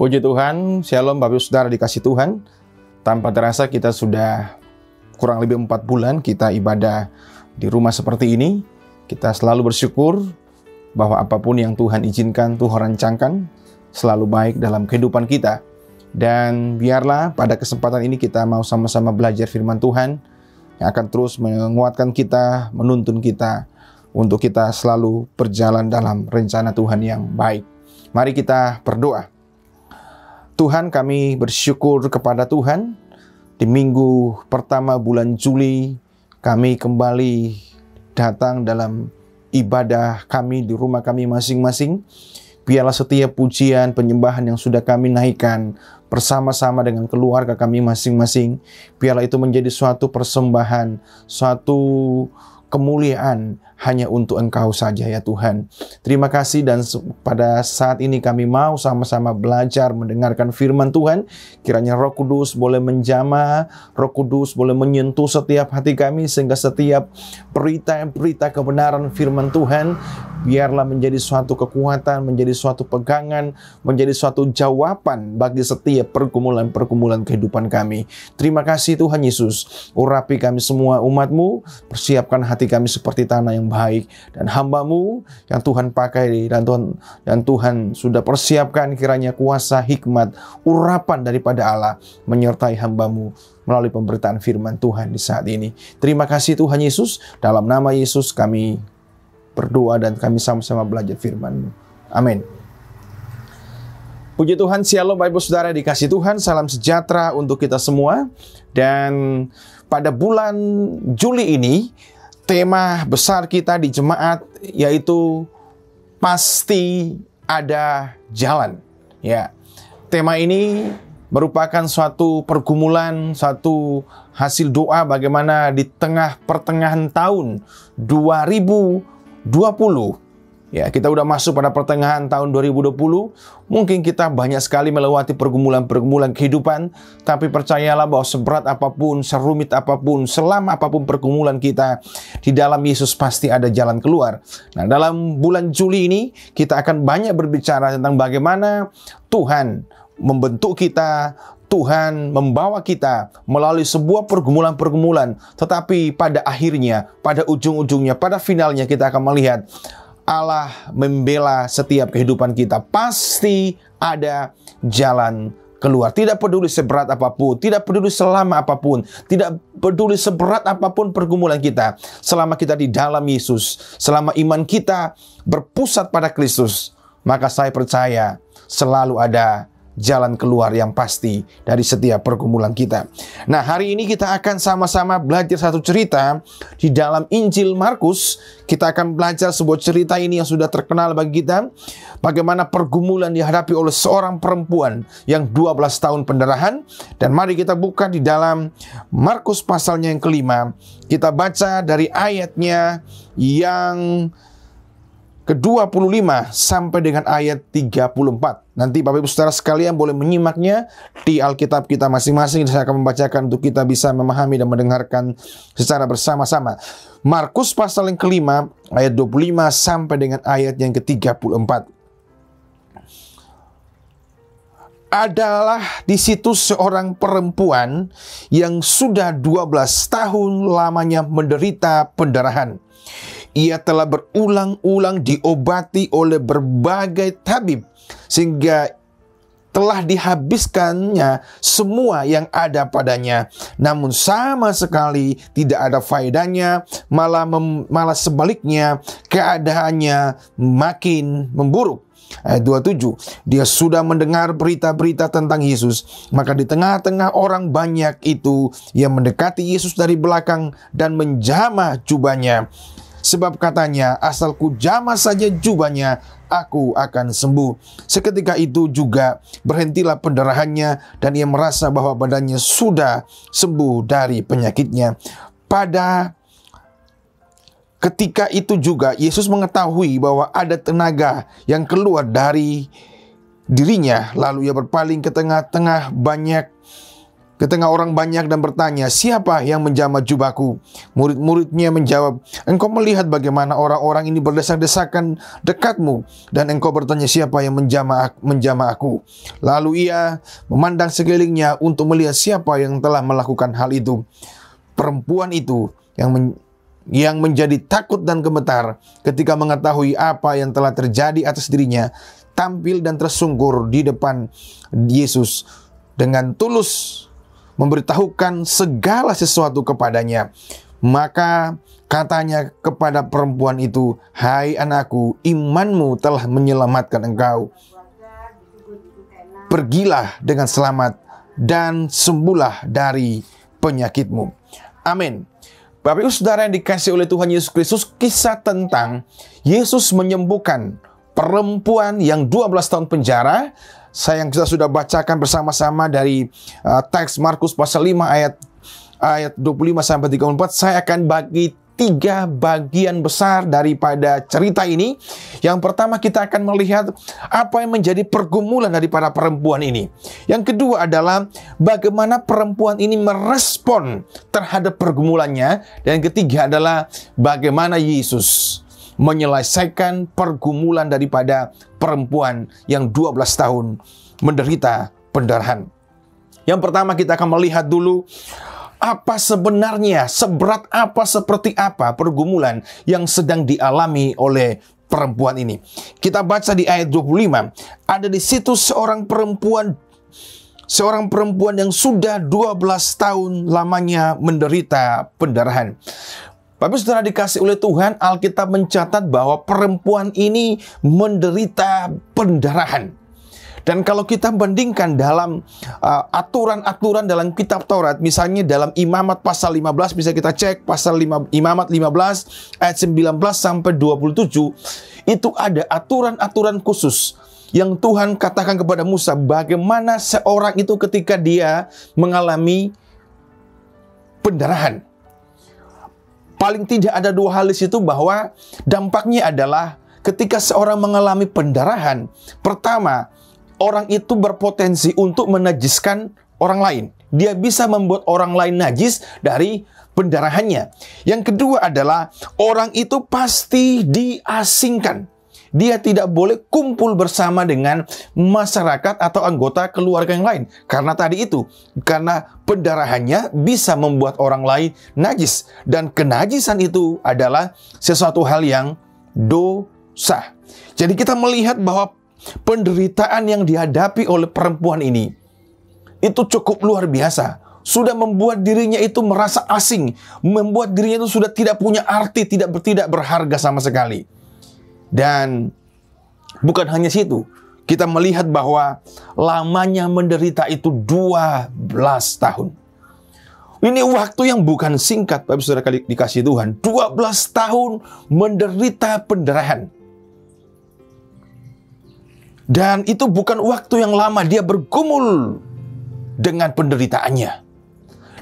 Puji Tuhan, Shalom Bapak Ibu Saudara dikasih Tuhan. Tanpa terasa kita sudah kurang lebih 4 bulan kita ibadah di rumah seperti ini. Kita selalu bersyukur bahwa apapun yang Tuhan izinkan, Tuhan rancangkan, selalu baik dalam kehidupan kita. Dan biarlah pada kesempatan ini kita mau sama-sama belajar firman Tuhan yang akan terus menguatkan kita, menuntun kita untuk kita selalu berjalan dalam rencana Tuhan yang baik. Mari kita berdoa. Tuhan, kami bersyukur kepada Tuhan. Di minggu pertama bulan Juli, kami kembali datang dalam ibadah kami di rumah kami masing-masing. Biarlah setiap pujian, penyembahan yang sudah kami naikkan bersama-sama dengan keluarga kami masing-masing, biarlah itu menjadi suatu persembahan, suatu kemuliaan hanya untuk Engkau saja ya Tuhan. Terima kasih, dan pada saat ini kami mau sama-sama belajar mendengarkan firman Tuhan. Kiranya Roh Kudus boleh menjamah, Roh Kudus boleh menyentuh setiap hati kami, sehingga setiap berita kebenaran firman Tuhan biarlah menjadi suatu kekuatan, menjadi suatu pegangan, menjadi suatu jawaban bagi setiap pergumulan-pergumulan kehidupan kami. Terima kasih Tuhan Yesus. Urapi kami semua umat-Mu, persiapkan hati kami seperti tanah yang baik, dan hamba-Mu yang Tuhan pakai dan Tuhan sudah persiapkan, kiranya kuasa, hikmat, urapan daripada Allah menyertai hamba-Mu melalui pemberitaan firman Tuhan di saat ini. Terima kasih Tuhan Yesus. Dalam nama Yesus kami berdoa dan kami sama-sama belajar firman-Mu. Amin. Puji Tuhan, Shalom Bapak Ibu Saudara dikasih Tuhan, salam sejahtera untuk kita semua. Dan pada bulan Juli ini, tema besar kita di jemaat yaitu pasti ada jalan. Ya, tema ini merupakan suatu pergumulan, suatu hasil doa bagaimana di tengah pertengahan tahun 2020. Ya, kita udah masuk pada pertengahan tahun 2020. Mungkin kita banyak sekali melewati pergumulan-pergumulan kehidupan, tapi percayalah bahwa seberat apapun, serumit apapun, selama apapun pergumulan kita, di dalam Yesus pasti ada jalan keluar. Nah, dalam bulan Juli ini kita akan banyak berbicara tentang bagaimana Tuhan membentuk kita, Tuhan membawa kita melalui sebuah pergumulan-pergumulan, tetapi pada akhirnya, pada ujung-ujungnya, pada finalnya kita akan melihat Allah membela setiap kehidupan kita. Pasti ada jalan keluar. Tidak peduli seberat apapun, tidak peduli selama apapun, tidak peduli seberat apapun pergumulan kita. Selama kita di dalam Yesus, selama iman kita berpusat pada Kristus, maka saya percaya selalu ada jalan keluar yang pasti dari setiap pergumulan kita. Nah, hari ini kita akan sama-sama belajar satu cerita di dalam Injil Markus. Kita akan belajar sebuah cerita ini yang sudah terkenal bagi kita, bagaimana pergumulan dihadapi oleh seorang perempuan yang 12 tahun pendarahan. Dan mari kita buka di dalam Markus pasalnya yang kelima. Kita baca dari ayatnya yang ke-25 sampai dengan ayat 34. Nanti Bapak Ibu Saudara sekalian boleh menyimaknya di Alkitab kita masing-masing. Saya akan membacakan untuk kita bisa memahami dan mendengarkan secara bersama-sama. Markus pasal yang kelima, ayat 25 sampai dengan ayat yang ke-34. Adalah di situ seorang perempuan yang sudah 12 tahun lamanya menderita pendarahan. Ia telah berulang-ulang diobati oleh berbagai tabib, sehingga telah dihabiskannya semua yang ada padanya. Namun sama sekali tidak ada faedahnya, malah sebaliknya keadaannya makin memburuk. Ayat 27, dia sudah mendengar berita-berita tentang Yesus. Maka di tengah-tengah orang banyak itu, ia mendekati Yesus dari belakang dan menjamah jubahnya. Sebab katanya, asal ku jamah saja jubahnya, aku akan sembuh. Seketika itu juga berhentilah pendarahannya, dan ia merasa bahwa badannya sudah sembuh dari penyakitnya. Pada ketika itu juga Yesus mengetahui bahwa ada tenaga yang keluar dari dirinya. Lalu ia berpaling ke tengah-tengah banyak ke tengah orang banyak dan bertanya, "Siapa yang menjamah jubahku?" Murid-muridnya menjawab, "Engkau melihat bagaimana orang-orang ini berdesak-desakan dekatmu, dan engkau bertanya, siapa yang menjamah aku?" Lalu ia memandang sekelilingnya untuk melihat siapa yang telah melakukan hal itu. Perempuan itu yang menjadi takut dan gemetar ketika mengetahui apa yang telah terjadi atas dirinya, tampil dan tersungkur di depan Yesus dengan tulus memberitahukan segala sesuatu kepadanya. Maka katanya kepada perempuan itu, "Hai anakku, imanmu telah menyelamatkan engkau. Pergilah dengan selamat dan sembuhlah dari penyakitmu." Amin. Bapak Ibu Saudara yang dikasihi oleh Tuhan Yesus Kristus, kisah tentang Yesus menyembuhkan perempuan yang 12 tahun penjara, yang kita sudah bacakan bersama-sama dari teks Markus pasal 5 ayat 25 sampai 34. Saya akan bagi 3 bagian besar daripada cerita ini. Yang pertama, kita akan melihat apa yang menjadi pergumulan daripada perempuan ini. Yang kedua adalah bagaimana perempuan ini merespon terhadap pergumulannya. Dan yang ketiga adalah bagaimana Yesus menyelesaikan pergumulan daripada perempuan yang 12 tahun menderita pendarahan. Yang pertama, kita akan melihat dulu apa sebenarnya, seberat apa, seperti apa pergumulan yang sedang dialami oleh perempuan ini. Kita baca di ayat 25. Ada di situ seorang perempuan yang sudah 12 tahun lamanya menderita pendarahan. Bapak Saudara dikasih oleh Tuhan, Alkitab mencatat bahwa perempuan ini menderita pendarahan. Dan kalau kita bandingkan dalam aturan-aturan dalam kitab Taurat, misalnya dalam Imamat pasal 15, bisa kita cek pasal Imamat 15 ayat 19 sampai 27, itu ada aturan-aturan khusus yang Tuhan katakan kepada Musa bagaimana seorang itu ketika dia mengalami pendarahan. Paling tidak ada 2 hal di situ, bahwa dampaknya adalah ketika seorang mengalami pendarahan, pertama, orang itu berpotensi untuk menajiskan orang lain. Dia bisa membuat orang lain najis dari pendarahannya. Yang kedua adalah orang itu pasti diasingkan. Dia tidak boleh kumpul bersama dengan masyarakat atau anggota keluarga yang lain. Karena tadi itu, karena pendarahannya bisa membuat orang lain najis. Dan kenajisan itu adalah sesuatu hal yang dosa. Jadi kita melihat bahwa penderitaan yang dihadapi oleh perempuan ini itu cukup luar biasa. Sudah membuat dirinya itu merasa asing. Membuat dirinya itu sudah tidak punya arti, tidak berharga sama sekali. Dan bukan hanya situ, kita melihat bahwa lamanya menderita itu 12 tahun. Ini waktu yang bukan singkat, Bapak Saudara dikasih Tuhan. 12 tahun menderita pendarahan. Dan itu bukan waktu yang lama, dia bergumul dengan penderitaannya.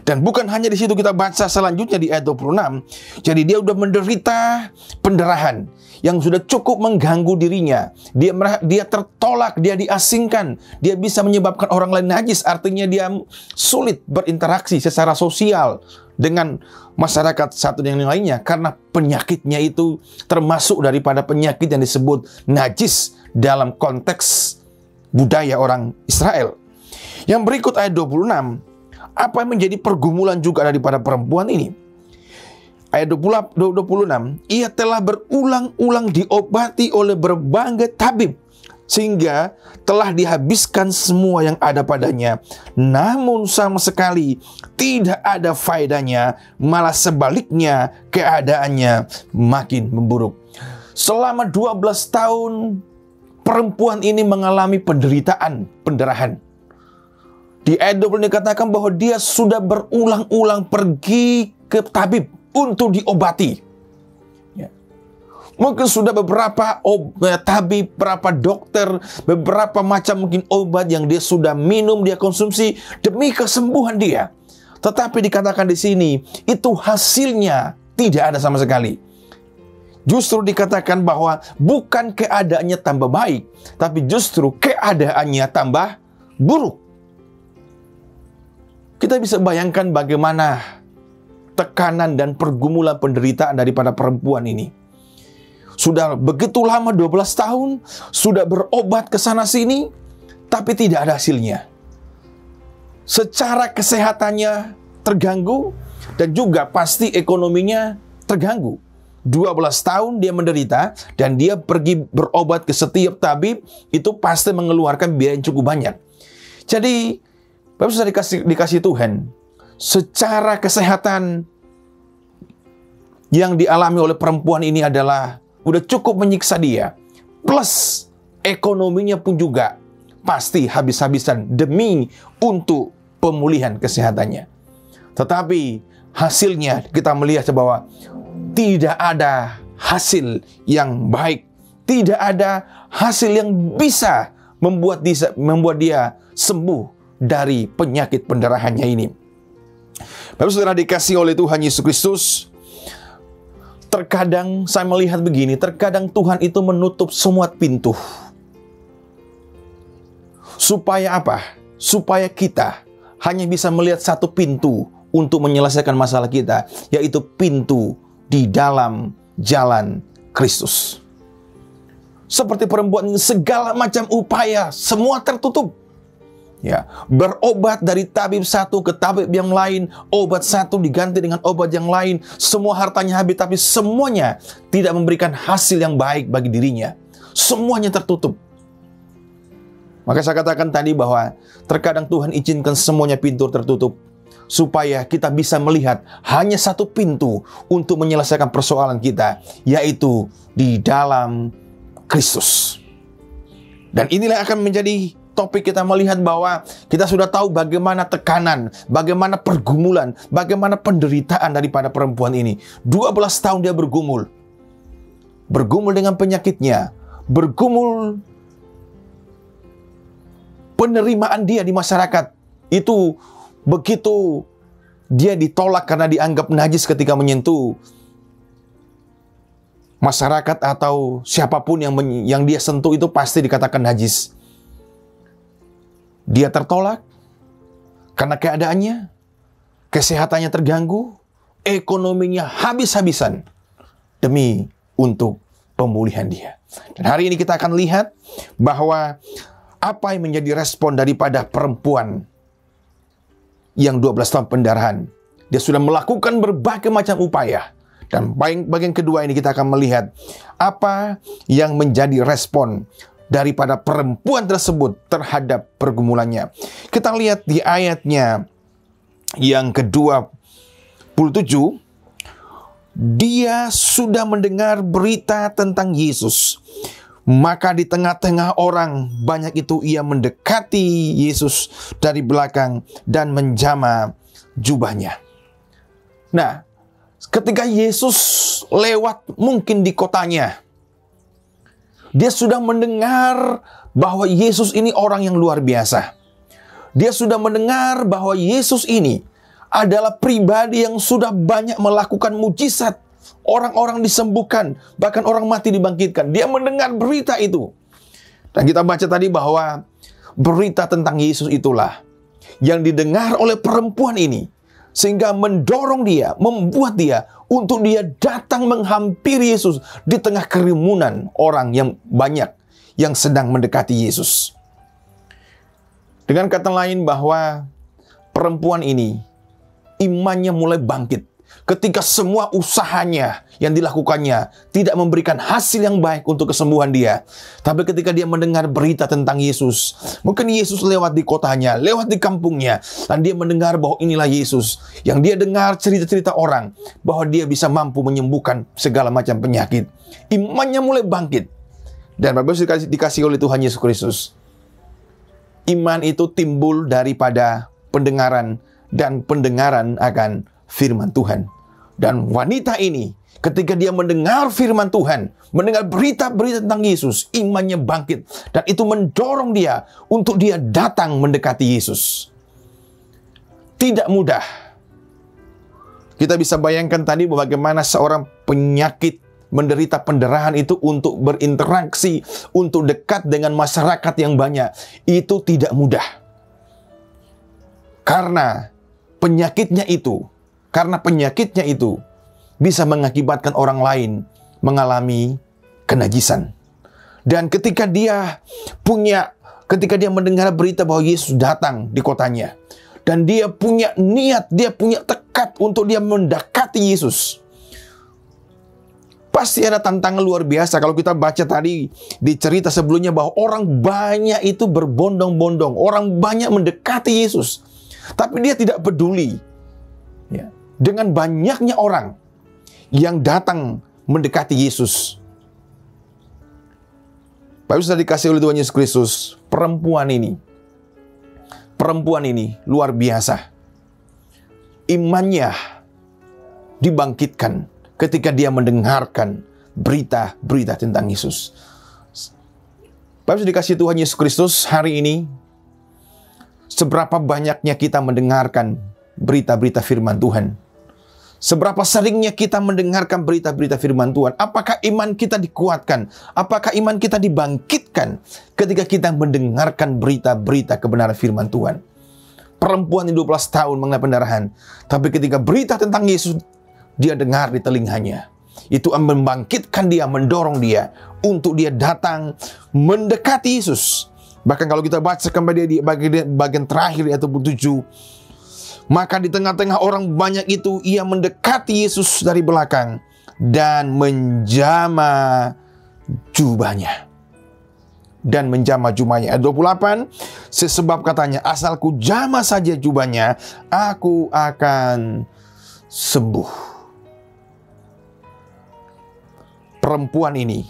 Dan bukan hanya di situ, kita baca selanjutnya di ayat 26. Jadi dia sudah menderita pendarahan yang sudah cukup mengganggu dirinya. Dia tertolak, dia diasingkan. Dia bisa menyebabkan orang lain najis. Artinya dia sulit berinteraksi secara sosial dengan masyarakat satu dan yang lainnya. Karena penyakitnya itu termasuk daripada penyakit yang disebut najis dalam konteks budaya orang Israel. Yang berikut ayat 26. Apa yang menjadi pergumulan juga daripada perempuan ini? Ayat 26, ia telah berulang-ulang diobati oleh berbagai tabib, sehingga telah dihabiskan semua yang ada padanya. Namun sama sekali tidak ada faedahnya, malah sebaliknya keadaannya makin memburuk. Selama 12 tahun, perempuan ini mengalami pendarahan. Di ayat 20 dikatakan bahwa dia sudah berulang-ulang pergi ke tabib untuk diobati. Ya. Mungkin sudah beberapa tabib, beberapa dokter, beberapa macam mungkin obat yang dia sudah minum, dia konsumsi demi kesembuhan dia. Tetapi dikatakan di sini, itu hasilnya tidak ada sama sekali. Justru dikatakan bahwa bukan keadaannya tambah baik, tapi justru keadaannya tambah buruk. Kita bisa bayangkan bagaimana tekanan dan pergumulan penderitaan daripada perempuan ini. Sudah begitu lama, 12 tahun, sudah berobat ke sana sini, tapi tidak ada hasilnya. Secara kesehatannya terganggu, dan juga pasti ekonominya terganggu. 12 tahun dia menderita, dan dia pergi berobat ke setiap tabib, itu pasti mengeluarkan biaya yang cukup banyak. Jadi, Bapak sudah dikasih Tuhan, secara kesehatan yang dialami oleh perempuan ini adalah udah cukup menyiksa dia. Plus ekonominya pun juga pasti habis-habisan demi untuk pemulihan kesehatannya. Tetapi hasilnya kita melihat bahwa tidak ada hasil yang baik. Tidak ada hasil yang bisa membuat dia sembuh dari penyakit pendarahannya ini. Bapak saudara dikasih oleh Tuhan Yesus Kristus, terkadang saya melihat begini, terkadang Tuhan itu menutup semua pintu. Supaya apa? Supaya kita hanya bisa melihat satu pintu untuk menyelesaikan masalah kita, yaitu pintu di dalam jalan Kristus. Seperti perempuan ini, segala macam upaya semua tertutup. Ya, berobat dari tabib satu ke tabib yang lain, obat satu diganti dengan obat yang lain, semua hartanya habis, tapi semuanya tidak memberikan hasil yang baik bagi dirinya. Semuanya tertutup. Maka saya katakan tadi bahwa terkadang Tuhan izinkan semuanya pintu tertutup, supaya kita bisa melihat hanya satu pintu untuk menyelesaikan persoalan kita, yaitu di dalam Kristus. Dan inilah yang akan menjadi topik kita, melihat bahwa kita sudah tahu bagaimana tekanan, bagaimana pergumulan, bagaimana penderitaan daripada perempuan ini. 12 tahun dia bergumul. Bergumul dengan penyakitnya. Bergumul penerimaan dia di masyarakat. Itu begitu dia ditolak karena dianggap najis ketika menyentuh masyarakat atau siapapun yang dia sentuh itu pasti dikatakan najis. Dia tertolak karena keadaannya, kesehatannya terganggu, ekonominya habis-habisan demi untuk pemulihan dia. Dan hari ini kita akan lihat bahwa apa yang menjadi respon daripada perempuan yang 12 tahun pendarahan. Dia sudah melakukan berbagai macam upaya. Dan bagian kedua ini kita akan melihat apa yang menjadi respon daripada perempuan tersebut terhadap pergumulannya. Kita lihat di ayatnya yang ke-27. Dia sudah mendengar berita tentang Yesus. Maka di tengah-tengah orang banyak itu ia mendekati Yesus dari belakang dan menjamah jubahnya. Nah, ketika Yesus lewat mungkin di kotanya, dia sudah mendengar bahwa Yesus ini orang yang luar biasa. Dia sudah mendengar bahwa Yesus ini adalah pribadi yang sudah banyak melakukan mujizat. Orang-orang disembuhkan, bahkan orang mati dibangkitkan. Dia mendengar berita itu. Dan kita baca tadi bahwa berita tentang Yesus itulah yang didengar oleh perempuan ini, sehingga mendorong dia, membuat dia untuk dia datang menghampiri Yesus di tengah kerumunan orang yang banyak yang sedang mendekati Yesus. Dengan kata lain bahwa perempuan ini imannya mulai bangkit ketika semua usahanya yang dilakukannya tidak memberikan hasil yang baik untuk kesembuhan dia. Tapi ketika dia mendengar berita tentang Yesus, mungkin Yesus lewat di kotanya, lewat di kampungnya, dan dia mendengar bahwa inilah Yesus, yang dia dengar cerita-cerita orang bahwa dia bisa mampu menyembuhkan segala macam penyakit. Imannya mulai bangkit. Dan Bapak dikasih oleh Tuhan Yesus Kristus, iman itu timbul daripada pendengaran, dan pendengaran akan firman Tuhan. Dan wanita ini ketika dia mendengar firman Tuhan, mendengar berita-berita tentang Yesus, imannya bangkit. Dan itu mendorong dia untuk dia datang mendekati Yesus. Tidak mudah. Kita bisa bayangkan tadi bagaimana seorang penyakit menderita pendarahan itu untuk berinteraksi, untuk dekat dengan masyarakat yang banyak. Itu tidak mudah. Karena penyakitnya itu, karena penyakitnya itu bisa mengakibatkan orang lain mengalami kenajisan. Dan ketika dia mendengar berita bahwa Yesus datang di kotanya, dan dia punya niat, dia punya tekad untuk dia mendekati Yesus, pasti ada tantangan luar biasa. Kalau kita baca tadi di cerita sebelumnya bahwa orang banyak itu berbondong-bondong, orang banyak mendekati Yesus, tapi dia tidak peduli ya, dengan banyaknya orang yang datang mendekati Yesus. Bapak sudah dikasih oleh Tuhan Yesus Kristus, perempuan ini luar biasa. Imannya dibangkitkan ketika dia mendengarkan berita-berita tentang Yesus. Bapak sudah dikasih Tuhan Yesus Kristus, hari ini seberapa banyaknya kita mendengarkan berita-berita firman Tuhan? Seberapa seringnya kita mendengarkan berita-berita firman Tuhan? Apakah iman kita dikuatkan? Apakah iman kita dibangkitkan ketika kita mendengarkan berita-berita kebenaran firman Tuhan? Perempuan yang 12 tahun mengenai pendarahan, tapi ketika berita tentang Yesus dia dengar di telinganya, itu membangkitkan dia, mendorong dia untuk dia datang mendekati Yesus. Bahkan kalau kita baca kembali di bagian terakhir ayat 7, maka di tengah-tengah orang banyak itu ia mendekati Yesus dari belakang dan menjama jubahnya. Ayat 28, sesebab katanya, asal ku jama saja jubahnya, aku akan sembuh. Perempuan ini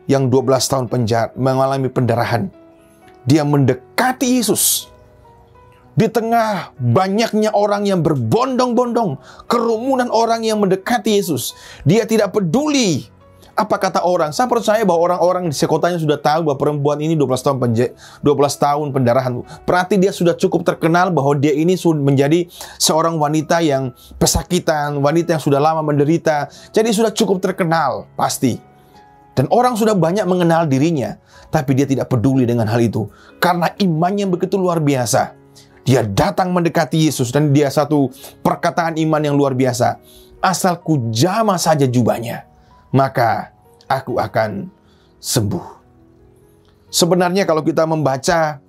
yang 12 tahun mengalami pendarahan, dia mendekati Yesus. Di tengah banyaknya orang yang berbondong-bondong, kerumunan orang yang mendekati Yesus, dia tidak peduli apa kata orang. Saya percaya bahwa orang-orang di sekotanya sudah tahu bahwa perempuan ini 12 tahun pendarahan. Berarti dia sudah cukup terkenal bahwa dia ini sudah menjadi seorang wanita yang pesakitan, wanita yang sudah lama menderita. Jadi sudah cukup terkenal, pasti. Dan orang sudah banyak mengenal dirinya, tapi dia tidak peduli dengan hal itu. Karena imannya begitu luar biasa. Dia datang mendekati Yesus dan dia satu perkataan iman yang luar biasa. Asal ku jama saja jubahnya, maka aku akan sembuh. Sebenarnya kalau kita membaca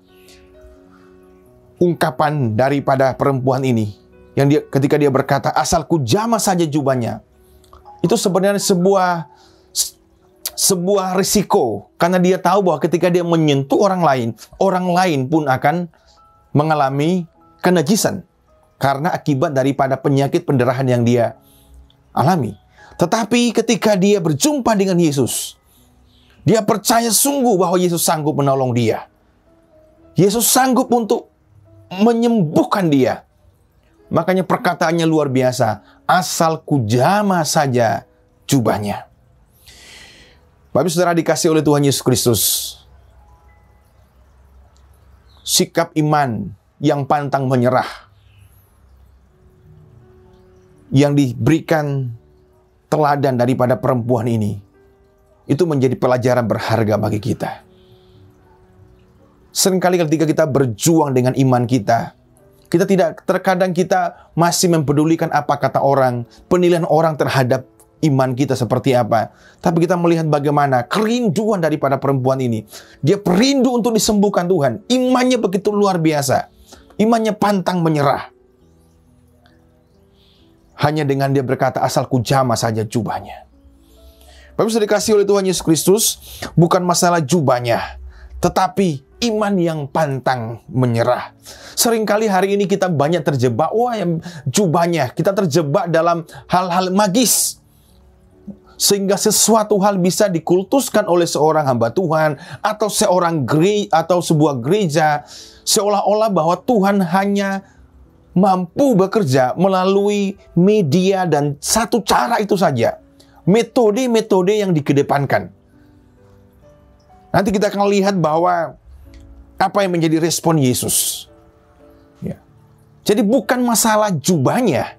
ungkapan daripada perempuan ini, ketika dia berkata asal ku jama saja jubahnya, itu sebenarnya sebuah risiko. Karena dia tahu bahwa ketika dia menyentuh orang lain pun akan mengalami kenajisan karena akibat daripada penyakit pendarahan yang dia alami. Tetapi ketika dia berjumpa dengan Yesus, dia percaya sungguh bahwa Yesus sanggup menolong dia. Yesus sanggup untuk menyembuhkan dia. Makanya perkataannya luar biasa, asal ku jama saja jubahnya. Bapak saudara dikasih oleh Tuhan Yesus Kristus, sikap iman yang pantang menyerah yang diberikan teladan daripada perempuan ini, itu menjadi pelajaran berharga bagi kita. Seringkali ketika kita berjuang dengan iman kita, terkadang kita masih mempedulikan apa kata orang, penilaian orang terhadap iman kita seperti apa. Tapi kita melihat bagaimana kerinduan daripada perempuan ini. Dia perindu untuk disembuhkan Tuhan. Imannya begitu luar biasa. Imannya pantang menyerah. Hanya dengan dia berkata, asal ku jama saja jubahnya. Bapak sudah dikasih oleh Tuhan Yesus Kristus, bukan masalah jubahnya, tetapi iman yang pantang menyerah. Seringkali hari ini kita banyak terjebak, jubahnya. Kita terjebak dalam hal-hal magis. Sehingga sesuatu hal bisa dikultuskan oleh seorang hamba Tuhan atau sebuah gereja, seolah-olah bahwa Tuhan hanya mampu bekerja melalui media dan satu cara itu saja. Metode-metode yang dikedepankan. Nanti kita akan lihat bahwa apa yang menjadi respon Yesus. Ya. Jadi bukan masalah jubahnya,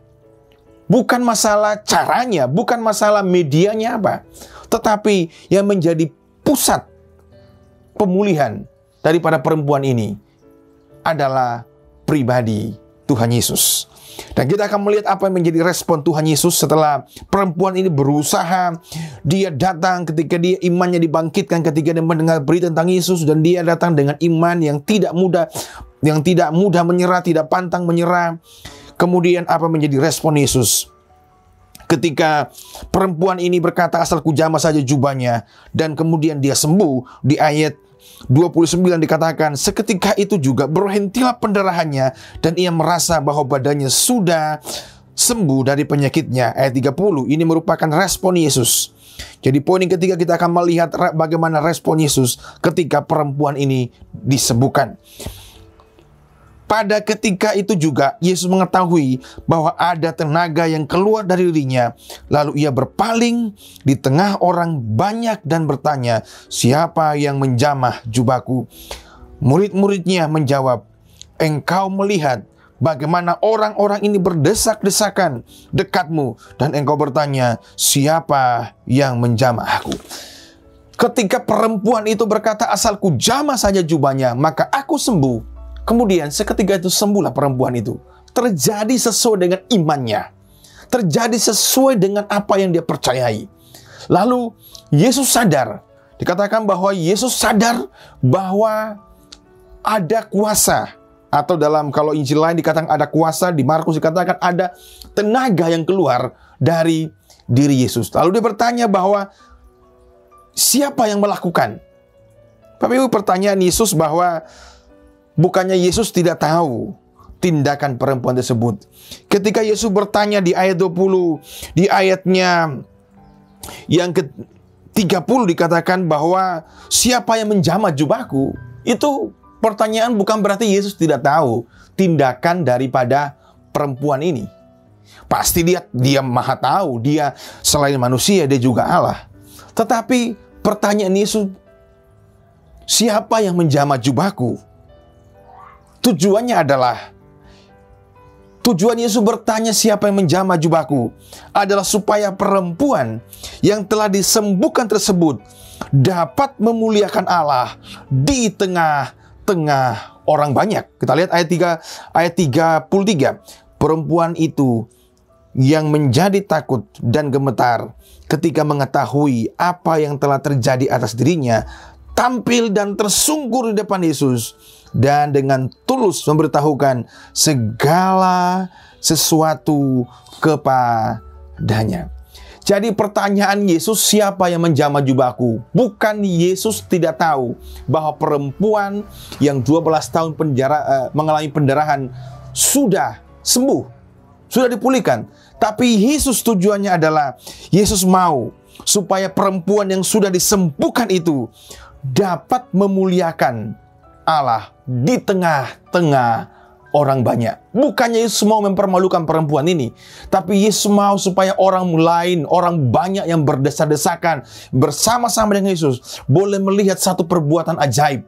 bukan masalah caranya, bukan masalah medianya apa. Tetapi yang menjadi pusat pemulihan daripada perempuan ini adalah pribadi Tuhan Yesus. Dan kita akan melihat apa yang menjadi respon Tuhan Yesus setelah perempuan ini berusaha. Dia datang ketika dia imannya dibangkitkan, ketika dia mendengar berita tentang Yesus, dan dia datang dengan iman yang tidak mudah menyerah, tidak pantang menyerah. Kemudian apa menjadi respon Yesus? Ketika perempuan ini berkata, asal kujamah saja jubahnya, dan kemudian dia sembuh. Di ayat 29 dikatakan, seketika itu juga berhentilah pendarahannya, dan ia merasa bahwa badannya sudah sembuh dari penyakitnya. Ayat 30, ini merupakan respon Yesus. Jadi poin yang ketiga, kita akan melihat bagaimana respon Yesus ketika perempuan ini disembuhkan. Pada ketika itu juga Yesus mengetahui bahwa ada tenaga yang keluar dari dirinya. Lalu ia berpaling di tengah orang banyak dan bertanya, siapa yang menjamah jubahku? Murid-muridnya menjawab, engkau melihat bagaimana orang-orang ini berdesak-desakan dekatmu, dan engkau bertanya, siapa yang menjamah aku? Ketika perempuan itu berkata, asal ku jamah saja jubahnya, maka aku sembuh. Kemudian seketika itu sembuhlah perempuan itu. Terjadi sesuai dengan imannya. Terjadi sesuai dengan apa yang dia percayai. Lalu Yesus sadar. Dikatakan bahwa Yesus sadar bahwa ada kuasa. Atau dalam kalau Injil lain dikatakan ada kuasa. Di Markus dikatakan ada tenaga yang keluar dari diri Yesus. Lalu dia bertanya bahwa siapa yang melakukan? Tapi pertanyaan Yesus bahwa bukannya Yesus tidak tahu tindakan perempuan tersebut. Ketika Yesus bertanya di ayat 20, di ayatnya yang ke-30 dikatakan bahwa siapa yang menjamah jubahku? Itu pertanyaan bukan berarti Yesus tidak tahu tindakan daripada perempuan ini. Pasti dia maha tahu, dia selain manusia, dia juga Allah. Tetapi pertanyaan Yesus, siapa yang menjamah jubahku? Tujuan Yesus bertanya siapa yang menjamah jubahku adalah supaya perempuan yang telah disembuhkan tersebut dapat memuliakan Allah di tengah-tengah orang banyak. Kita lihat ayat 33. Perempuan itu yang menjadi takut dan gemetar ketika mengetahui apa yang telah terjadi atas dirinya, tampil dan tersungkur di depan Yesus, dan dengan tulus memberitahukan segala sesuatu kepadanya. Jadi pertanyaan Yesus, siapa yang menjamah jubahku? Bukan Yesus tidak tahu bahwa perempuan yang 12 tahun mengalami pendarahan sudah sembuh, sudah dipulihkan. Tapi Yesus tujuannya adalah Yesus mau supaya perempuan yang sudah disembuhkan itu dapat memuliakan Allah di tengah-tengah orang banyak. Bukannya Yesus mau mempermalukan perempuan ini, tapi Yesus mau supaya orang lain, orang banyak yang berdesak-desakan bersama-sama dengan Yesus boleh melihat satu perbuatan ajaib.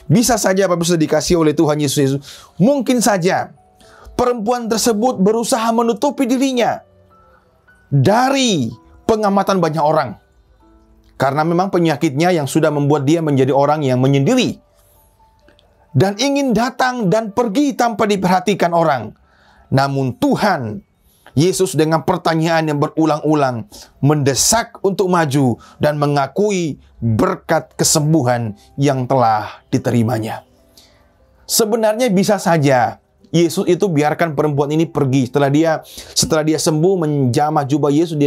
Bisa saja Bapak sudah dikasih oleh Tuhan Yesus, mungkin saja perempuan tersebut berusaha menutupi dirinya dari pengamatan banyak orang. Karena memang penyakitnya yang sudah membuat dia menjadi orang yang menyendiri. Dan ingin datang dan pergi tanpa diperhatikan orang. Namun Tuhan Yesus dengan pertanyaan yang berulang-ulang mendesak untuk maju dan mengakui berkat kesembuhan yang telah diterimanya. Sebenarnya bisa saja Yesus itu biarkan perempuan ini pergi setelah dia sembuh, menjamah jubah Yesus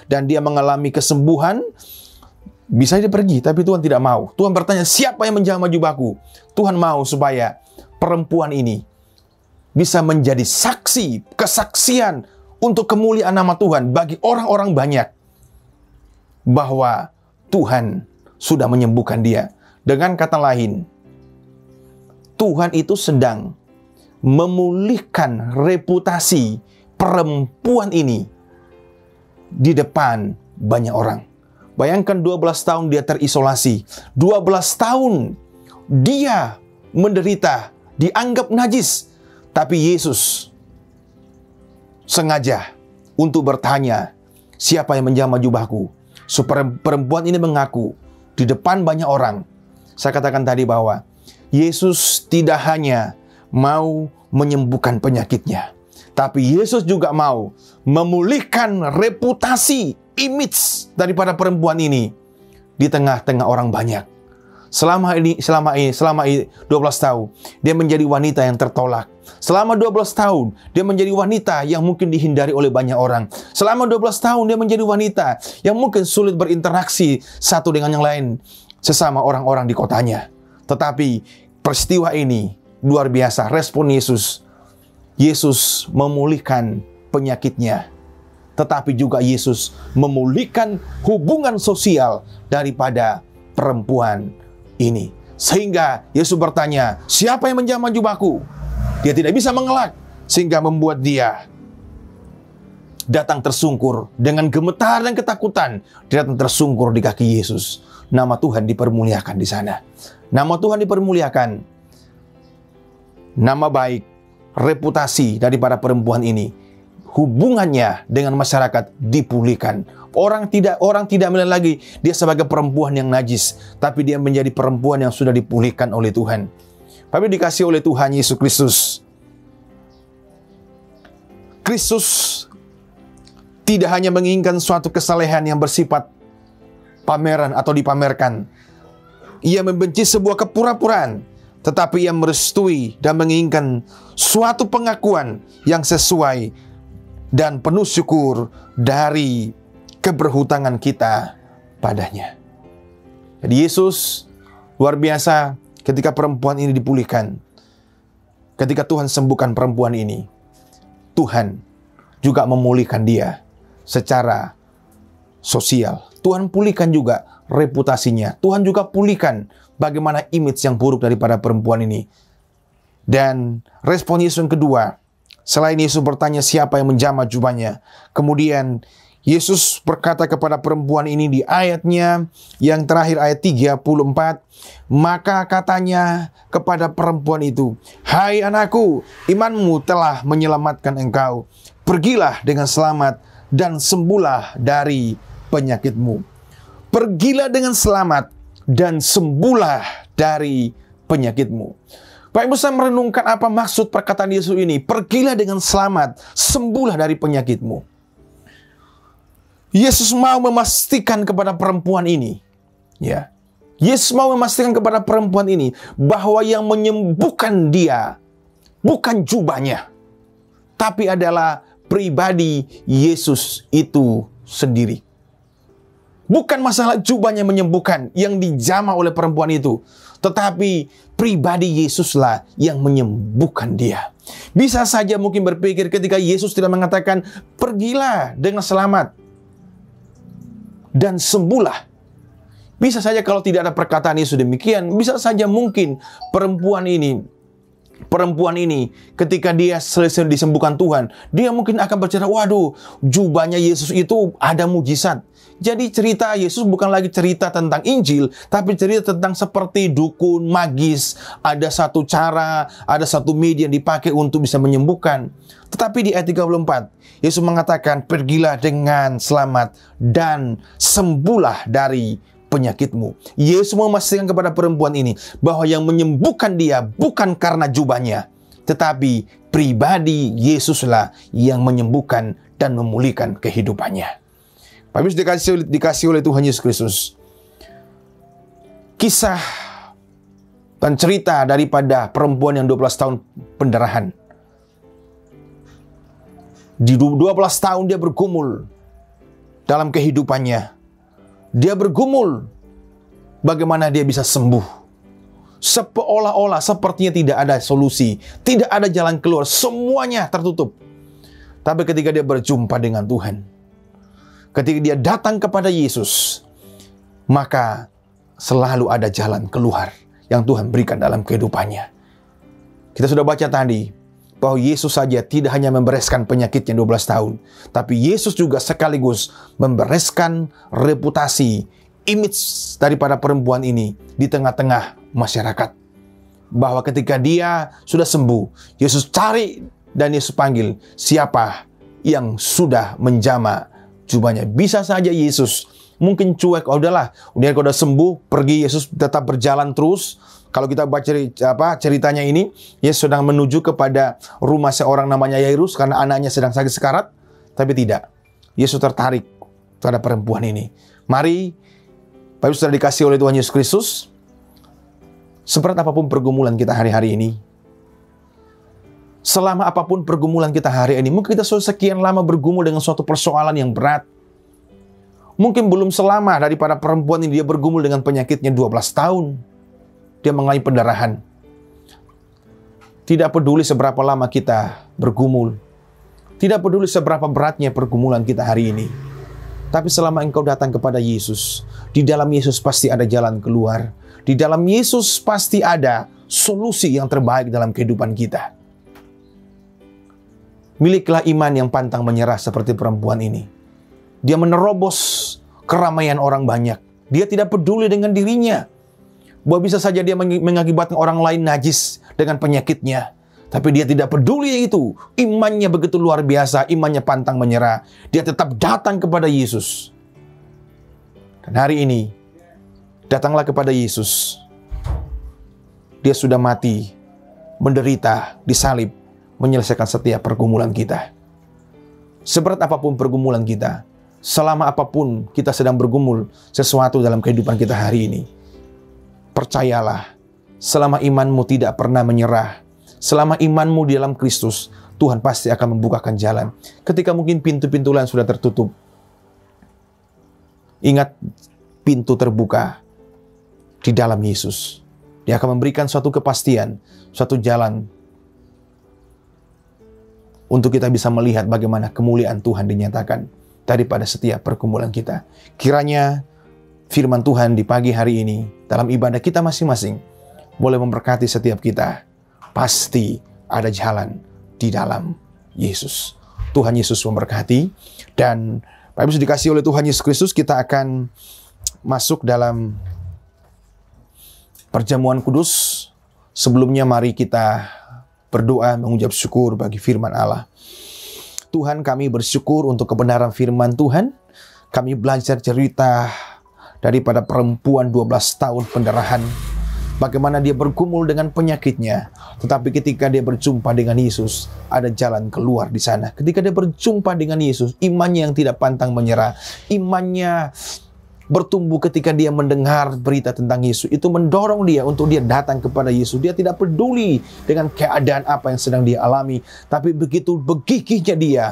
dan dia mengalami kesembuhan. Bisa dia pergi, tapi Tuhan tidak mau. Tuhan bertanya, siapa yang menjamah jubahku? Tuhan mau supaya perempuan ini bisa menjadi saksi, kesaksian untuk kemuliaan nama Tuhan bagi orang-orang banyak, bahwa Tuhan sudah menyembuhkan dia. Dengan kata lain, Tuhan itu sedang memulihkan reputasi perempuan ini di depan banyak orang. Bayangkan 12 tahun dia terisolasi. 12 tahun dia menderita, dianggap najis. Tapi Yesus sengaja untuk bertanya, siapa yang menjamah jubahku? Supaya perempuan ini mengaku di depan banyak orang. Saya katakan tadi bahwa Yesus tidak hanya mau menyembuhkan penyakitnya, Tapi Yesus juga mau memulihkan reputasi, image daripada perempuan ini di tengah-tengah orang banyak. Selama 12 tahun, dia menjadi wanita yang tertolak. Selama 12 tahun, dia menjadi wanita yang mungkin dihindari oleh banyak orang. Selama 12 tahun, dia menjadi wanita yang mungkin sulit berinteraksi satu dengan yang lain sesama orang-orang di kotanya. Tetapi peristiwa ini luar biasa, respon Yesus. Yesus memulihkan penyakitnya. Tetapi juga Yesus memulihkan hubungan sosial daripada perempuan ini. Sehingga Yesus bertanya, siapa yang menjamah jubahku? Dia tidak bisa mengelak, sehingga membuat dia datang tersungkur. Dengan gemetar dan ketakutan, dia datang tersungkur di kaki Yesus. Nama Tuhan dipermuliakan di sana. Nama Tuhan dipermuliakan. Nama baik, reputasi daripada perempuan ini, hubungannya dengan masyarakat dipulihkan. Orang tidak melihat lagi dia sebagai perempuan yang najis, tapi dia menjadi perempuan yang sudah dipulihkan oleh Tuhan. Tapi dikasih oleh Tuhan Yesus Kristus. Kristus tidak hanya menginginkan suatu kesalehan yang bersifat pameran atau dipamerkan. Ia membenci sebuah kepura-puraan, tetapi ia merestui dan menginginkan suatu pengakuan yang sesuai dan penuh syukur dari keberhutangan kita padanya. Jadi Yesus luar biasa ketika perempuan ini dipulihkan. Ketika Tuhan sembuhkan perempuan ini, Tuhan juga memulihkan dia secara sosial. Tuhan pulihkan juga reputasinya. Tuhan juga pulihkan bagaimana image yang buruk daripada perempuan ini. Dan respon Yesus yang kedua, selain Yesus bertanya siapa yang menjamah jubahnya, kemudian Yesus berkata kepada perempuan ini di ayatnya yang terakhir, ayat 34, maka katanya kepada perempuan itu, hai anakku, imanmu telah menyelamatkan engkau. Pergilah dengan selamat dan sembuhlah dari penyakitmu. Pergilah dengan selamat dan sembuhlah dari penyakitmu. Bapak Ibu, saya merenungkan apa maksud perkataan Yesus ini. Pergilah dengan selamat, sembuhlah dari penyakitmu. Yesus mau memastikan kepada perempuan ini, ya. Yesus mau memastikan kepada perempuan ini bahwa yang menyembuhkan dia bukan jubahnya, tapi adalah pribadi Yesus itu sendiri. Bukan masalah jubahnya menyembuhkan yang dijamah oleh perempuan itu, tetapi pribadi Yesuslah yang menyembuhkan dia. Bisa saja mungkin berpikir ketika Yesus tidak mengatakan pergilah dengan selamat dan sembuhlah. Bisa saja kalau tidak ada perkataan Yesus demikian, bisa saja mungkin perempuan ini ketika dia selesai disembuhkan Tuhan, dia mungkin akan bercerita, waduh, jubahnya Yesus itu ada mujizat. Jadi cerita Yesus bukan lagi cerita tentang Injil, tapi cerita tentang seperti dukun, magis. Ada satu cara, ada satu media yang dipakai untuk bisa menyembuhkan. Tetapi di ayat 34, Yesus mengatakan, pergilah dengan selamat dan sembuhlah dari penyakitmu. Yesus memastikan kepada perempuan ini bahwa yang menyembuhkan dia bukan karena jubahnya, tetapi pribadi Yesuslah yang menyembuhkan dan memulihkan kehidupannya. Bapak Ibu dikasih oleh Tuhan Yesus Kristus. Kisah dan cerita daripada perempuan yang 12 tahun pendarahan. Di 12 tahun dia bergumul dalam kehidupannya. Dia bergumul bagaimana dia bisa sembuh. Seolah-olah sepertinya tidak ada solusi, tidak ada jalan keluar, semuanya tertutup. Tapi ketika dia berjumpa dengan Tuhan, ketika dia datang kepada Yesus, maka selalu ada jalan keluar yang Tuhan berikan dalam kehidupannya. Kita sudah baca tadi bahwa Yesus saja tidak hanya membereskan penyakitnya 12 tahun, tapi Yesus juga sekaligus membereskan reputasi, image daripada perempuan ini di tengah-tengah masyarakat. Bahwa ketika dia sudah sembuh, Yesus cari dan Yesus panggil siapa yang sudah menjamah jubahnya. Bisa saja Yesus mungkin cuek, oh udahlah, udah kalau udah sembuh, pergi. Yesus tetap berjalan terus Kalau kita baca ceritanya ini, Yesus sedang menuju kepada rumah seorang namanya Yairus karena anaknya sedang sakit sekarat, tapi tidak. Yesus tertarik terhadap perempuan ini. Mari, Bapak Ibu Saudara dikasih oleh Tuhan Yesus Kristus, seberat apapun pergumulan kita hari-hari ini, selama apapun pergumulan kita hari ini, mungkin kita sudah sekian lama bergumul dengan suatu persoalan yang berat. Mungkin belum selama daripada perempuan ini dia bergumul dengan penyakitnya 12 tahun. Dia mengalami pendarahan. Tidak peduli seberapa lama kita bergumul. Tidak peduli seberapa beratnya pergumulan kita hari ini. Tapi selama engkau datang kepada Yesus, di dalam Yesus pasti ada jalan keluar. Di dalam Yesus pasti ada solusi yang terbaik dalam kehidupan kita. Miliklah iman yang pantang menyerah seperti perempuan ini. Dia menerobos keramaian orang banyak. Dia tidak peduli dengan dirinya, bahwa bisa saja dia mengakibatkan orang lain najis dengan penyakitnya. Tapi dia tidak peduli itu. Imannya begitu luar biasa. Imannya pantang menyerah. Dia tetap datang kepada Yesus. Dan hari ini, datanglah kepada Yesus. Dia sudah mati, menderita, disalib, menyelesaikan setiap pergumulan kita. Seberat apapun pergumulan kita, selama apapun kita sedang bergumul sesuatu dalam kehidupan kita hari ini, percayalah, selama imanmu tidak pernah menyerah, selama imanmu di dalam Kristus, Tuhan pasti akan membukakan jalan. Ketika mungkin pintu-pintu lain sudah tertutup, ingat, pintu terbuka di dalam Yesus. Dia akan memberikan suatu kepastian, suatu jalan untuk kita bisa melihat bagaimana kemuliaan Tuhan dinyatakan daripada setiap pergumulan kita. Kiranya firman Tuhan di pagi hari ini dalam ibadah kita masing-masing boleh memberkati setiap kita. Pasti ada jalan di dalam Yesus. Tuhan Yesus memberkati. Dan Bapak Ibu dikasih oleh Tuhan Yesus Kristus, kita akan masuk dalam perjamuan kudus. Sebelumnya mari kita berdoa mengucap syukur bagi firman Allah. Tuhan, kami bersyukur untuk kebenaran firman Tuhan. Kami belajar cerita daripada perempuan 12 tahun pendarahan. Bagaimana dia bergumul dengan penyakitnya. Tetapi ketika dia berjumpa dengan Yesus, ada jalan keluar di sana. Ketika dia berjumpa dengan Yesus, imannya yang tidak pantang menyerah, imannya bertumbuh ketika dia mendengar berita tentang Yesus. Itu mendorong dia untuk dia datang kepada Yesus. Dia tidak peduli dengan keadaan apa yang sedang dia alami. Tapi begitu begigihnya dia,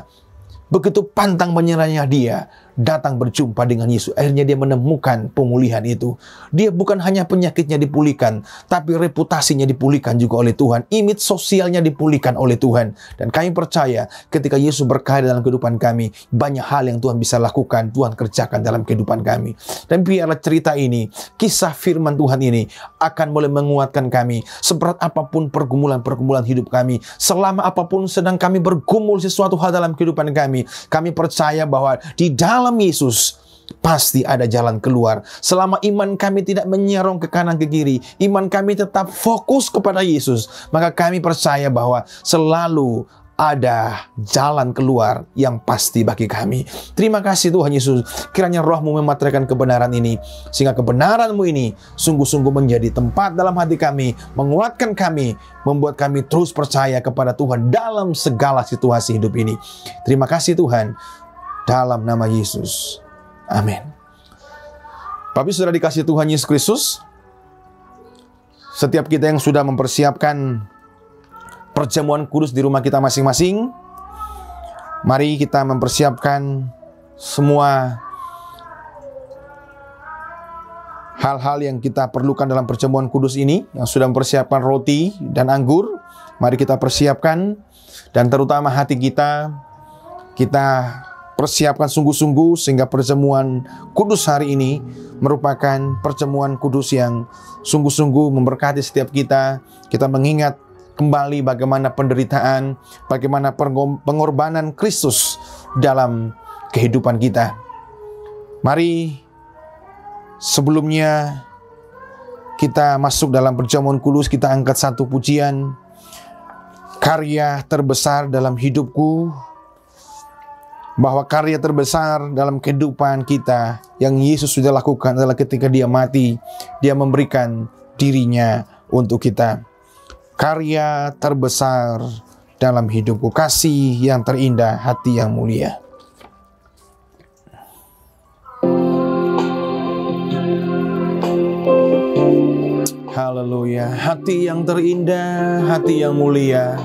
begitu pantang menyerahnya dia, datang berjumpa dengan Yesus. Akhirnya dia menemukan pemulihan itu. Dia bukan hanya penyakitnya dipulihkan, tapi reputasinya dipulihkan juga oleh Tuhan. Image sosialnya dipulihkan oleh Tuhan. Dan kami percaya ketika Yesus berkarya dalam kehidupan kami, banyak hal yang Tuhan bisa lakukan, Tuhan kerjakan dalam kehidupan kami. Dan biarlah cerita ini, kisah firman Tuhan ini akan boleh menguatkan kami. Seberat apapun pergumulan-pergumulan hidup kami, selama apapun sedang kami bergumul sesuatu hal dalam kehidupan kami percaya bahwa di dalam Yesus pasti ada jalan keluar. Selama iman kami tidak menyerong ke kanan ke kiri, iman kami tetap fokus kepada Yesus, maka kami percaya bahwa selalu ada jalan keluar yang pasti bagi kami. Terima kasih Tuhan Yesus. Kiranya Roh-Mu memateraikan kebenaran ini, sehingga kebenaran-Mu ini sungguh-sungguh menjadi tempat dalam hati kami, menguatkan kami, membuat kami terus percaya kepada Tuhan dalam segala situasi hidup ini. Terima kasih Tuhan, dalam nama Yesus. Amin. Bapak Ibu Saudara dikasih Tuhan Yesus Kristus, setiap kita yang sudah mempersiapkan perjamuan kudus di rumah kita masing-masing, mari kita mempersiapkan semua hal-hal yang kita perlukan dalam perjamuan kudus ini. Yang sudah mempersiapkan roti dan anggur, mari kita persiapkan. Dan terutama hati kita persiapkan sungguh-sungguh, sehingga perjamuan kudus hari ini merupakan perjamuan kudus yang sungguh-sungguh memberkati setiap kita. Kita mengingat kembali bagaimana penderitaan, bagaimana pengorbanan Kristus dalam kehidupan kita. Mari sebelumnya kita masuk dalam perjamuan kudus, kita angkat satu pujian. Karya terbesar dalam hidupku, bahwa karya terbesar dalam kehidupan kita yang Yesus sudah lakukan adalah ketika dia mati, dia memberikan dirinya untuk kita. Karya terbesar dalam hidupku, kasih yang terindah, hati yang mulia. Haleluya, hati yang terindah, hati yang mulia,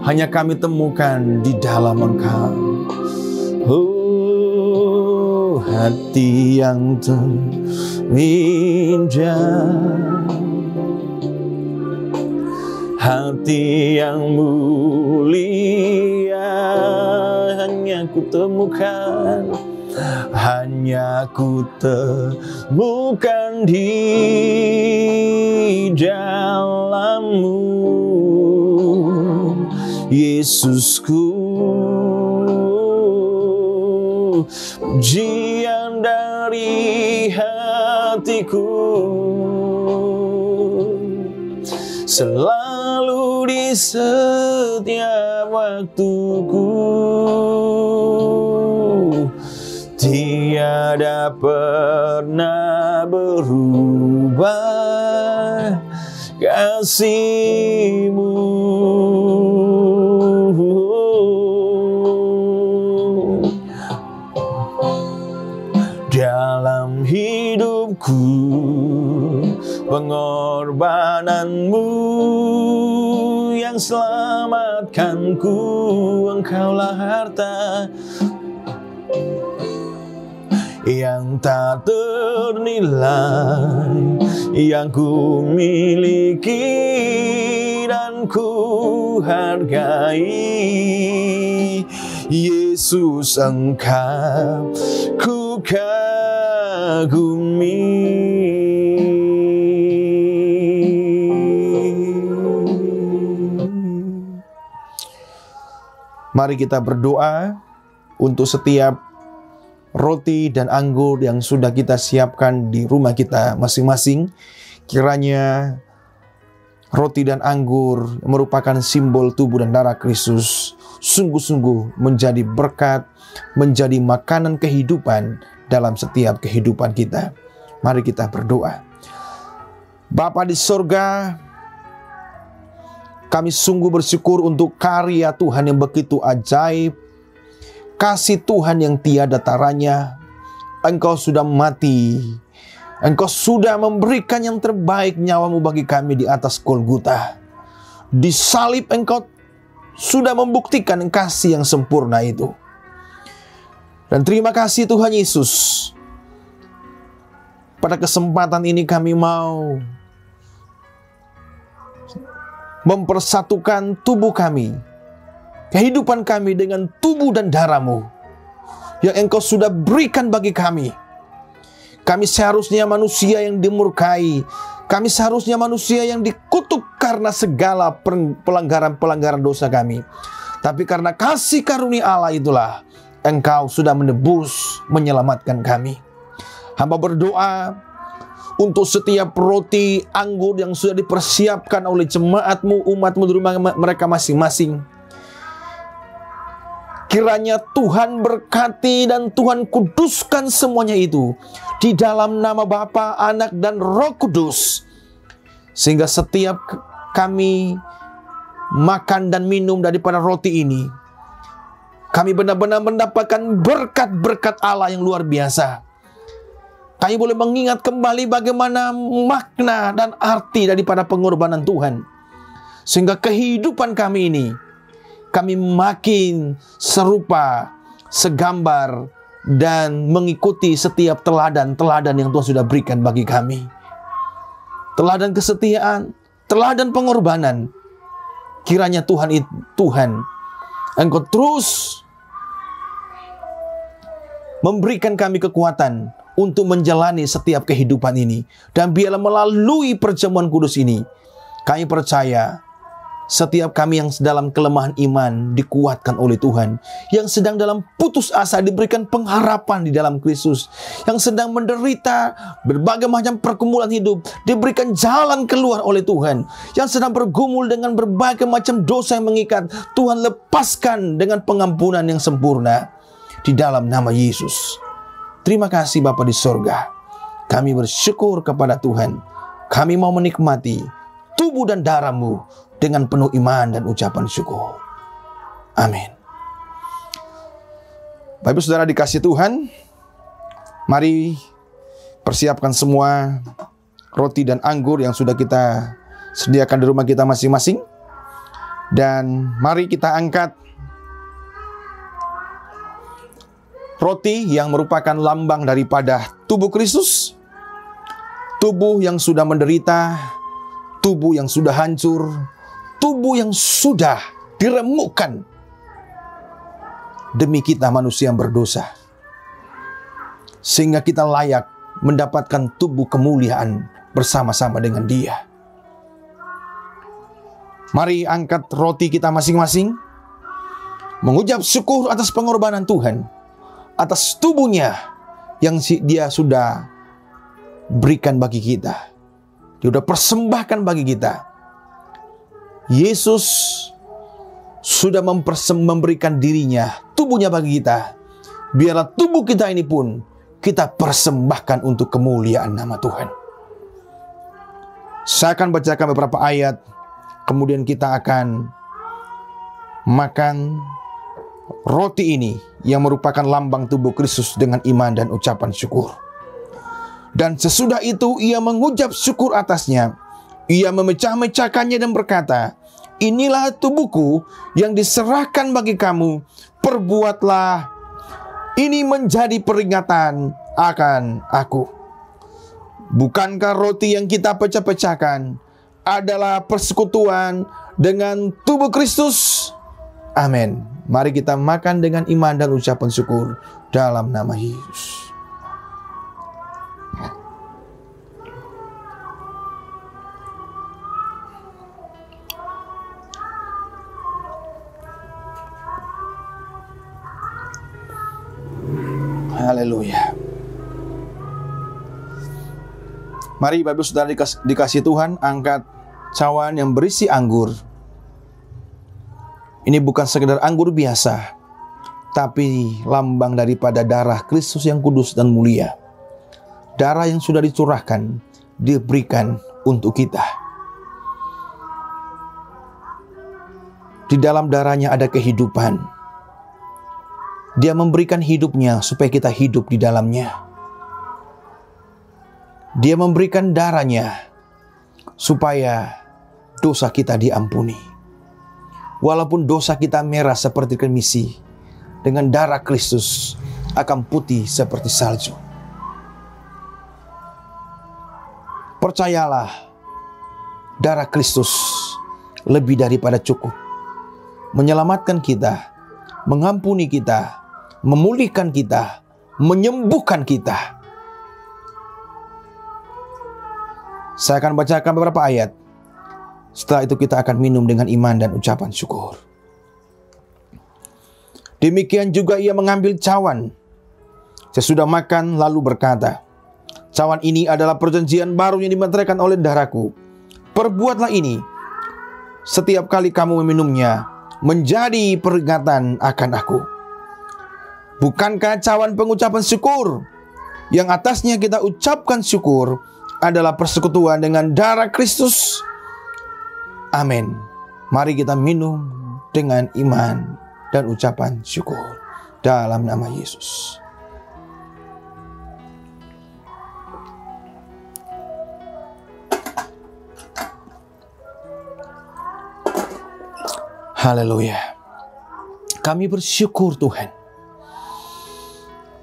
hanya kami temukan di dalam Engkau. Oh, hati yang terindah, hati yang mulia, hanya ku temukan di dalam-Mu, Yesusku. Pujian dari hatiku selalu di setiap waktuku, tiada pernah berubah kasih-Mu. Dalam hidupku, pengorbanan-Mu yang selamatkanku, Engkaulah harta yang tak ternilai, yang ku miliki dan ku hargai. Yesus, Engkau ku kagumi. Mari kita berdoa untuk setiap roti dan anggur yang sudah kita siapkan di rumah kita masing-masing. Kiranya roti dan anggur merupakan simbol tubuh dan darah Kristus, sungguh-sungguh menjadi berkat, menjadi makanan kehidupan dalam setiap kehidupan kita. Mari kita berdoa. Bapa di sorga, kami sungguh bersyukur untuk karya Tuhan yang begitu ajaib, kasih Tuhan yang tiada taranya. Engkau sudah mati, Engkau sudah memberikan yang terbaik, nyawa-Mu bagi kami di atas Golgota. Di salib Engkau sudah membuktikan kasih yang sempurna itu. Dan terima kasih Tuhan Yesus. Pada kesempatan ini kami mau mempersatukan tubuh kami, kehidupan kami dengan tubuh dan darah-Mu yang Engkau sudah berikan bagi kami. Kami seharusnya manusia yang dimurkai, kami seharusnya manusia yang dikutuk karena segala pelanggaran-pelanggaran dosa kami. Tapi karena kasih karunia Allah itulah Engkau sudah menebus, menyelamatkan kami. Hamba berdoa untuk setiap roti, anggur yang sudah dipersiapkan oleh jemaat-Mu, umat-Mu di rumah mereka masing-masing. Kiranya Tuhan berkati dan Tuhan kuduskan semuanya itu di dalam nama Bapa, Anak, dan Roh Kudus. Sehingga setiap kami makan dan minum daripada roti ini, kami benar-benar mendapatkan berkat-berkat Allah yang luar biasa. Kami boleh mengingat kembali bagaimana makna dan arti daripada pengorbanan Tuhan. Sehingga kehidupan kami ini, kami makin serupa, segambar, dan mengikuti setiap teladan-teladan yang Tuhan sudah berikan bagi kami. Teladan kesetiaan, teladan pengorbanan. Kiranya Tuhan, Engkau terus memberikan kami kekuatan untuk menjalani setiap kehidupan ini. Dan biarlah melalui perjamuan kudus ini, kami percaya setiap kami yang dalam kelemahan iman dikuatkan oleh Tuhan, yang sedang dalam putus asa diberikan pengharapan di dalam Kristus, yang sedang menderita berbagai macam pergumulan hidup diberikan jalan keluar oleh Tuhan, yang sedang bergumul dengan berbagai macam dosa yang mengikat, Tuhan lepaskan dengan pengampunan yang sempurna di dalam nama Yesus. Terima kasih Bapa di sorga. Kami bersyukur kepada Tuhan. Kami mau menikmati tubuh dan darah-Mu dengan penuh iman dan ucapan syukur. Amin. Bapak Saudara dikasih Tuhan, mari persiapkan semua roti dan anggur yang sudah kita sediakan di rumah kita masing-masing. Dan mari kita angkat roti yang merupakan lambang daripada tubuh Kristus. Tubuh yang sudah menderita, tubuh yang sudah hancur, tubuh yang sudah diremukkan demi kita manusia yang berdosa. Sehingga kita layak mendapatkan tubuh kemuliaan bersama-sama dengan Dia. Mari angkat roti kita masing-masing, mengucap syukur atas pengorbanan Tuhan, atas tubuhnya yang Dia sudah berikan bagi kita. Dia sudah persembahkan bagi kita. Yesus sudah memberikan dirinya, tubuhnya bagi kita. Biarlah tubuh kita ini pun kita persembahkan untuk kemuliaan nama Tuhan. Saya akan bacakan beberapa ayat, kemudian kita akan makan roti ini yang merupakan lambang tubuh Kristus dengan iman dan ucapan syukur. Dan sesudah itu ia mengucap syukur atasnya. Ia memecah-mecahkannya dan berkata, inilah tubuhku yang diserahkan bagi kamu. Perbuatlah ini menjadi peringatan akan aku. Bukankah roti yang kita pecah-pecahkan adalah persekutuan dengan tubuh Kristus? Amin. Mari kita makan dengan iman dan ucapan syukur dalam nama Yesus. Haleluya. Mari Bapak Saudara dikasih Tuhan, angkat cawan yang berisi anggur. Ini bukan sekedar anggur biasa, tapi lambang daripada darah Kristus yang kudus dan mulia. Darah yang sudah dicurahkan, diberikan untuk kita. Di dalam darahnya ada kehidupan. Dia memberikan hidupnya supaya kita hidup di dalamnya. Dia memberikan darahnya supaya dosa kita diampuni. Walaupun dosa kita merah seperti kemisi, dengan darah Kristus akan putih seperti salju. Percayalah, darah Kristus lebih daripada cukup menyelamatkan kita, mengampuni kita, memulihkan kita, menyembuhkan kita. Saya akan bacakan beberapa ayat. Setelah itu kita akan minum dengan iman dan ucapan syukur. Demikian juga ia mengambil cawan sesudah makan lalu berkata, cawan ini adalah perjanjian baru yang dimeteraikan oleh darahku. Perbuatlah ini setiap kali kamu meminumnya menjadi peringatan akan aku. Bukankah cawan pengucapan syukur yang atasnya kita ucapkan syukur adalah persekutuan dengan darah Kristus? Amin. Mari kita minum dengan iman dan ucapan syukur dalam nama Yesus. Haleluya. Kami bersyukur Tuhan.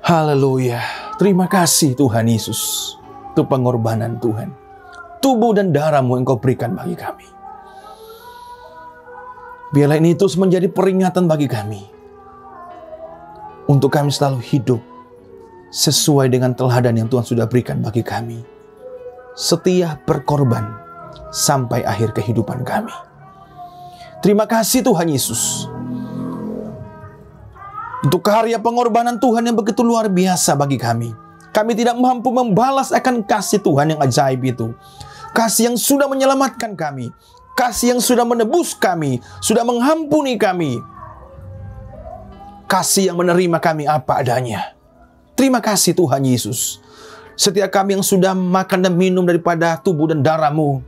Haleluya. Terima kasih Tuhan Yesus untuk pengorbanan Tuhan. Tubuh dan darah-Mu Engkau berikan bagi kami. Biarlah ini terus menjadi peringatan bagi kami. Untuk kami selalu hidup sesuai dengan teladan yang Tuhan sudah berikan bagi kami. Setia berkorban sampai akhir kehidupan kami. Terima kasih Tuhan Yesus. Untuk karya pengorbanan Tuhan yang begitu luar biasa bagi kami. Kami tidak mampu membalas akan kasih Tuhan yang ajaib itu. Kasih yang sudah menyelamatkan kami. Kasih yang sudah menebus kami. Sudah mengampuni kami. Kasih yang menerima kami apa adanya. Terima kasih Tuhan Yesus. Setiap kami yang sudah makan dan minum daripada tubuh dan darah-Mu,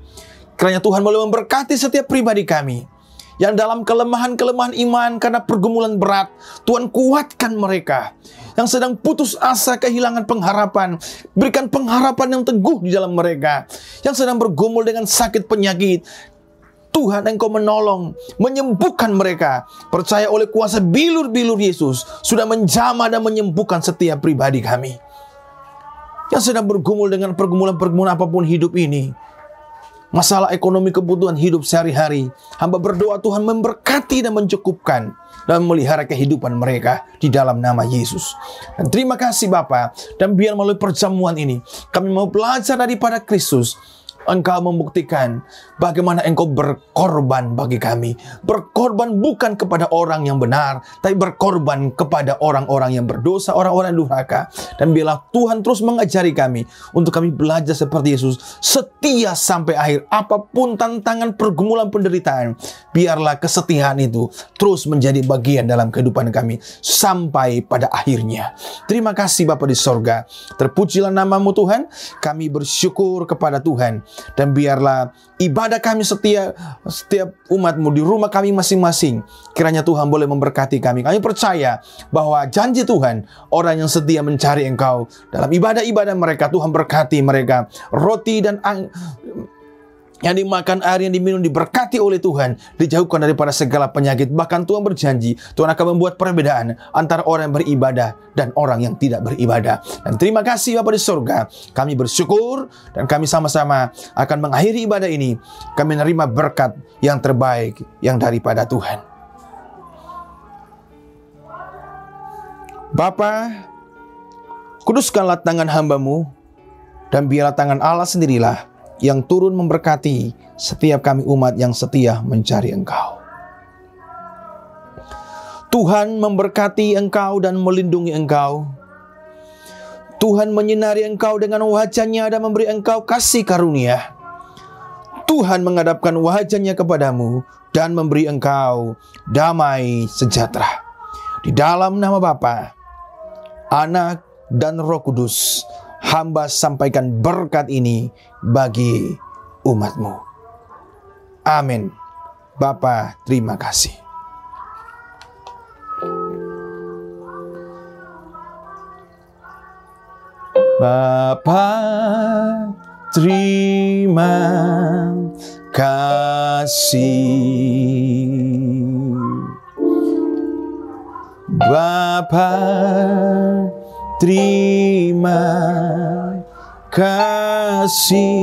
Kiranya Tuhan boleh memberkati setiap pribadi kami yang dalam kelemahan-kelemahan iman karena pergumulan berat. Tuhan kuatkan mereka. Yang sedang putus asa, kehilangan pengharapan, berikan pengharapan yang teguh di dalam mereka. Yang sedang bergumul dengan sakit penyakit, Tuhan Engkau menolong, menyembuhkan mereka. Percaya oleh kuasa bilur-bilur Yesus sudah menjamah dan menyembuhkan setiap pribadi kami yang sedang bergumul dengan pergumulan-pergumulan apapun hidup ini. Masalah ekonomi, kebutuhan hidup sehari-hari. Hamba berdoa Tuhan memberkati dan mencukupkan dan memelihara kehidupan mereka di dalam nama Yesus. Dan terima kasih Bapa. Dan biar melalui perjamuan ini kami mau belajar daripada Kristus. Engkau membuktikan bagaimana Engkau berkorban bagi kami. Berkorban bukan kepada orang yang benar, tapi berkorban kepada orang-orang yang berdosa, orang-orang yang durhaka. Dan biarlah Tuhan terus mengajari kami untuk kami belajar seperti Yesus, setia sampai akhir. Apapun tantangan, pergumulan, penderitaan, biarlah kesetiaan itu terus menjadi bagian dalam kehidupan kami sampai pada akhirnya. Terima kasih Bapa di sorga. Terpujilah nama-Mu Tuhan. Kami bersyukur kepada Tuhan. Dan biarlah ibadah kami setiap umat-Mu di rumah kami masing-masing, kiranya Tuhan boleh memberkati kami. Kami percaya bahwa janji Tuhan, orang yang setia mencari Engkau dalam ibadah-ibadah mereka, Tuhan berkati mereka. Roti dan yang dimakan, air yang diminum diberkati oleh Tuhan, dijauhkan daripada segala penyakit. Bahkan Tuhan berjanji, Tuhan akan membuat perbedaan antara orang yang beribadah dan orang yang tidak beribadah. Dan terima kasih Bapa di surga, kami bersyukur dan kami sama-sama akan mengakhiri ibadah ini. Kami menerima berkat yang terbaik yang daripada Tuhan. Bapa, kuduskanlah tangan hamba-Mu, dan biarlah tangan Allah sendirilah yang turun memberkati setiap kami umat yang setia mencari Engkau. Tuhan memberkati Engkau dan melindungi Engkau. Tuhan menyinari Engkau dengan wajah-Nya dan memberi Engkau kasih karunia. Tuhan menghadapkan wajah-Nya kepadamu dan memberi Engkau damai sejahtera. Di dalam nama Bapa, Anak, dan Roh Kudus, hamba sampaikan berkat ini bagi umat-Mu. Amin. Bapa, terima kasih. Bapa, terima kasih. Bapa, terima kasih.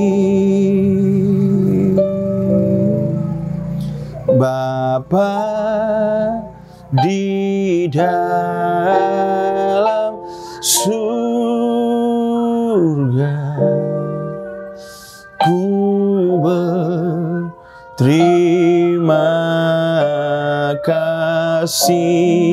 Bapa di dalam surga, ku berterima kasih.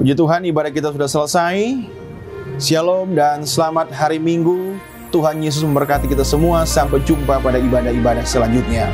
Puji Tuhan, ibadah kita sudah selesai. Shalom dan selamat hari Minggu. Tuhan Yesus memberkati kita semua. Sampai jumpa pada ibadah-ibadah selanjutnya.